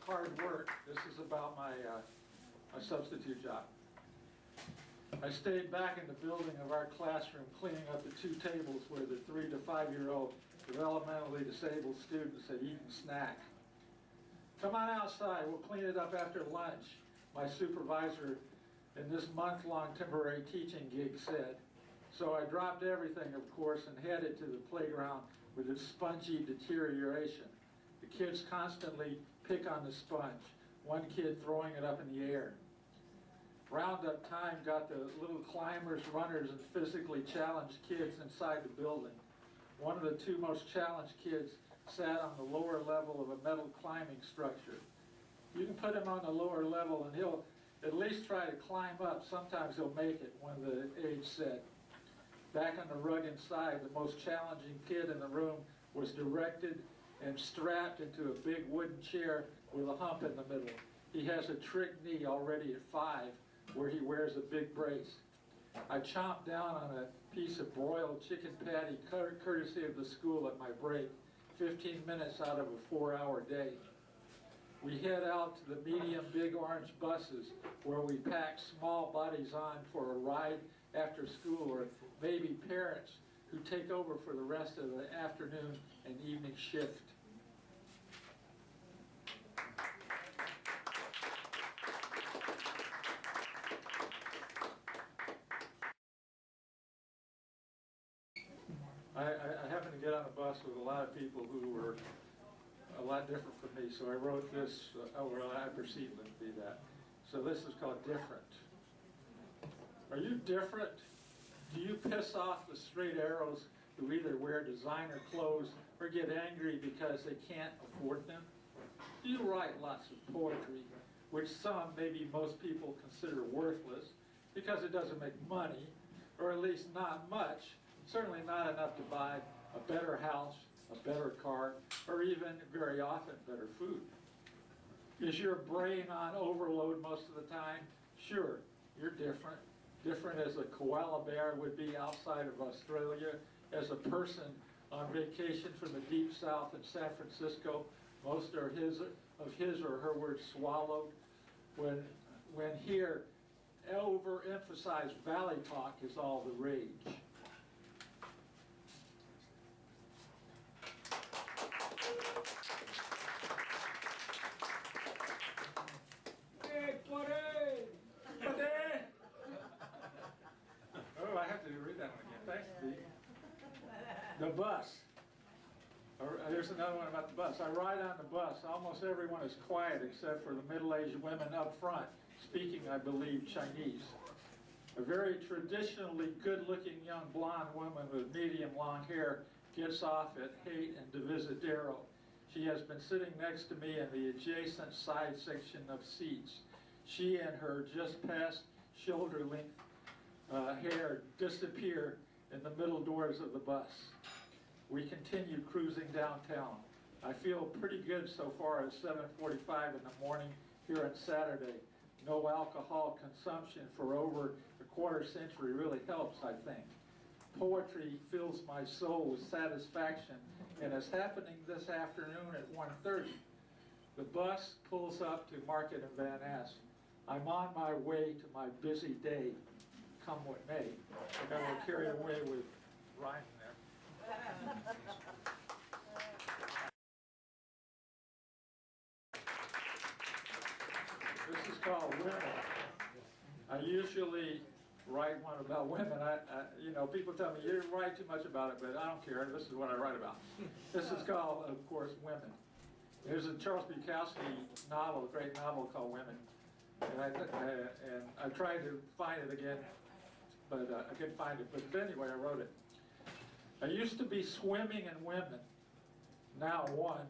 hard work. This is about my substitute job. I stayed back in the building of our classroom cleaning up the 2 tables where the 3 to 5-year-old developmentally disabled students had eaten snack. Come on outside, we'll clean it up after lunch, my supervisor in this month-long temporary teaching gig said. So I dropped everything, of course, and headed to the playground with its spongy deterioration. The kids constantly pick on the sponge, one kid throwing it up in the air. Roundup time got the little climbers, runners, and physically challenged kids inside the building. One of the 2 most challenged kids sat on the lower level of a metal climbing structure. You can put him on the lower level and he'll at least try to climb up. Sometimes he'll make it, one of the aides said. Back on the rug inside, the most challenging kid in the room was directed and strapped into a big wooden chair with a hump in the middle. He has a trick knee already at 5, where he wears a big brace. I chomped down on a piece of broiled chicken patty courtesy of the school at my break, 15 minutes out of a 4-hour day. We head out to the medium big orange buses where we pack small bodies on for a ride after school, or maybe parents who take over for the rest of the afternoon and evening shift. I happened to get on a bus with a lot of people who were a lot different from me, so I wrote this, well, I perceive them to be that. So this is called Different. Are you different? Do you piss off the straight arrows who either wear designer clothes or get angry because they can't afford them? Do you write lots of poetry, which some, maybe most people, consider worthless because it doesn't make money, or at least not much? Certainly not enough to buy a better house, a better car, or even, very often, better food. Is your brain on overload most of the time? Sure, you're different. Different as a koala bear would be outside of Australia, as a person on vacation from the deep south in San Francisco. Most are his or her words swallowed. When here, overemphasized valley talk is all the rage. Oh, I have to read that one again. Thanks, Steve. The bus. Here's another one about the bus. I ride on the bus. Almost everyone is quiet except for the middle-aged women up front, speaking, I believe, Chinese. A very traditionally good-looking young blonde woman with medium long hair gets off at Haight and Divisadero. She has been sitting next to me in the adjacent side section of seats. She and her just past shoulder-length hair disappear in the middle doors of the bus. We continue cruising downtown. I feel pretty good so far at 7:45 in the morning here on Saturday. No alcohol consumption for over a quarter century really helps, I think. Poetry fills my soul with satisfaction, and it's happening this afternoon at 1:30. The bus pulls up to Market and Van Ness. I'm on my way to my busy day, come what may. I got a little carried away with rhyming there. This is called Women. I usually write one about women. You know, people tell me, you write too much about it, but I don't care. This is what I write about. This is called, of course, Women. There's a Charles Bukowski novel, a great novel called Women. And I tried to find it again, but I couldn't find it. But anyway, I wrote it. I used to be swimming in women. Now one,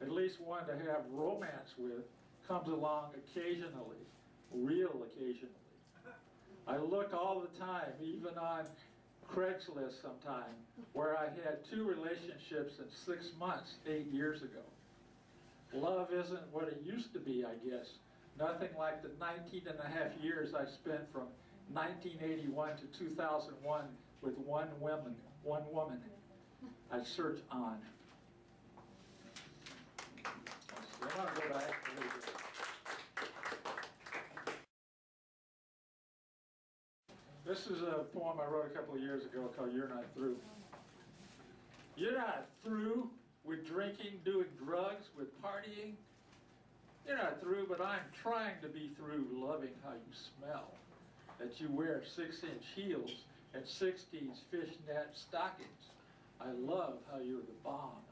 at least one to have romance with, comes along occasionally, real occasionally. I look all the time, even on Craigslist sometime, where I had 2 relationships in 6 months, 8 years ago. Love isn't what it used to be, I guess. Nothing like the 19 and a half years I spent from 1981 to 2001 with one woman. I search on. They're not good, I actually do. This is a poem I wrote a couple of years ago called You're Not Through. You're not through with drinking, doing drugs, with partying. You're not through, but I'm trying to be through loving how you smell. That you wear 6-inch heels and 60s fishnet stockings. I love how you're the bomb,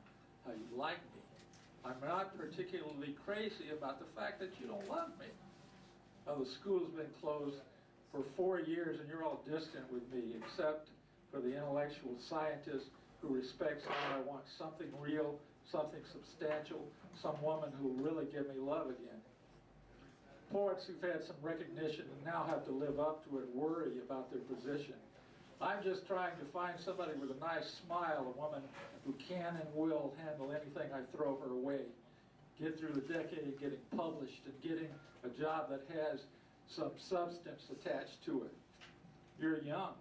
how you like me. I'm not particularly crazy about the fact that you don't love me. Now, the school's been closed for 4 years and you're all distant with me, except for the intellectual scientist who respects how I want something real, something substantial, some woman who will really give me love again. Poets who've had some recognition and now have to live up to it worry about their position. I'm just trying to find somebody with a nice smile, a woman who can and will handle anything I throw her way. Get through the decade getting published and getting a job that has some substance attached to it. You're young.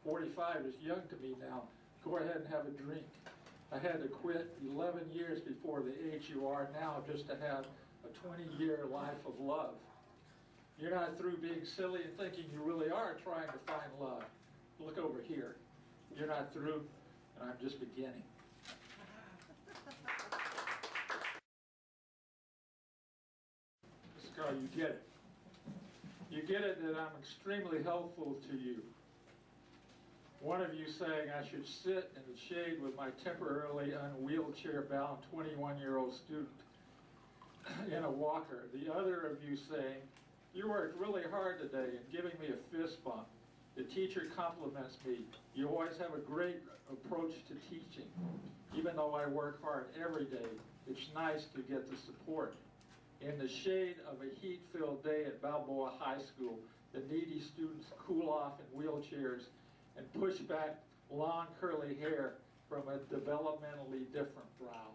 45 is young to me now. Go ahead and have a drink. I had to quit 11 years before the age you are now just to have a 20-year life of love. You're not through being silly and thinking you really are trying to find love. Look over here. You're not through, and I'm just beginning. This is called You Get It. You get it that I'm extremely helpful to you. One of you saying I should sit in the shade with my temporarily unwheelchair-bound 21-year-old student in a walker. The other of you saying, you worked really hard today and giving me a fist bump. The teacher compliments me. You always have a great approach to teaching. Even though I work hard every day, it's nice to get the support. In the shade of a heat-filled day at Balboa High School, the needy students cool off in wheelchairs and push back long curly hair from a developmentally different brow.